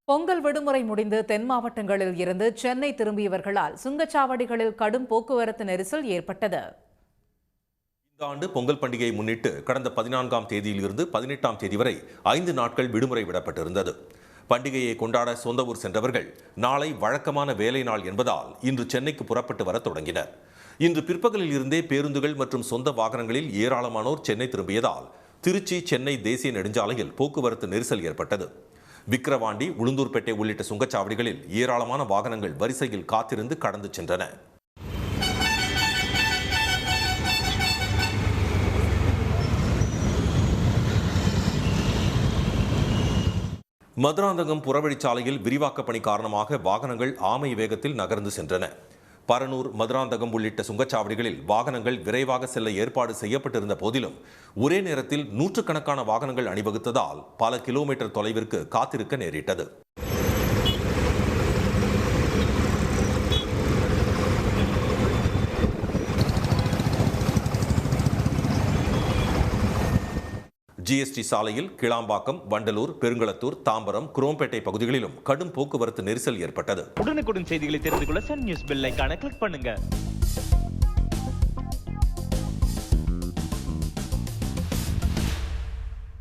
பொங்கல் விடுமுறை முடிந்து தென் மாவட்டங்களில் இருந்து சென்னை திரும்பியவர்களால் சுங்கச்சாவடிகளில் கடும் போக்குவரத்து நெரிசல் ஏற்பட்டது. இந்த ஆண்டு பொங்கல் பண்டிகையை முன்னிட்டு கடந்த 14ஆம் தேதியிலிருந்து 18ஆம் தேதி வரை 5 நாட்கள் விடுமுறை விடப்பட்டிருந்தது. பண்டிகையை கொண்டாட சொந்த ஊர் சென்றவர்கள் நாளை வழக்கமான வேலை நாள் என்பதால் இன்று சென்னைக்கு புறப்பட்டு வர தொடங்கினர். இன்று பிற்பகலில் இருந்தே பேருந்துகள் மற்றும் சொந்த வாகனங்களில் ஏராளமானோர் சென்னை திரும்பியதால் திருச்சி சென்னை தேசிய நெடுஞ்சாலையில் போக்குவரத்து நெரிசல் ஏற்பட்டது. விக்கிரவாண்டி, உளுந்தூர்பேட்டை உள்ளிட்ட சுங்கச்சாவடிகளில் ஏராளமான வாகனங்கள் வரிசையில் காத்திருந்து கடந்து சென்றன. மதுராந்தகம் புறவழிச்சாலையில் விரிவாக்க பணி காரணமாக வாகனங்கள் ஆமை வேகத்தில் நகர்ந்து சென்றன. பரனூர், மதுராந்தகம் உள்ளிட்ட சுங்கச்சாவடிகளில் வாகனங்கள் விரைவாக செல்ல ஏற்பாடு செய்யப்பட்டிருந்த போதிலும் ஒரே நேரத்தில் நூற்றுக்கணக்கான வாகனங்கள் அணிவகுத்ததால் பல கிலோமீட்டர் தொலைவிற்கு காத்திருக்க நேரிட்டது. ஜிஎஸ்டி சாலையில் கிளாம்பாக்கம், வண்டலூர், பெருங்களத்தூர், தாம்பரம், குரோம்பேட்டை பகுதிகளிலும் கடும் போக்குவரத்து நெரிசல் ஏற்பட்டது. உடனுக்குடன் செய்திகளை தெரிந்து கொள்ள சன் நியூஸ் பெல் ஐகானை கிளிக் பண்ணுங்க.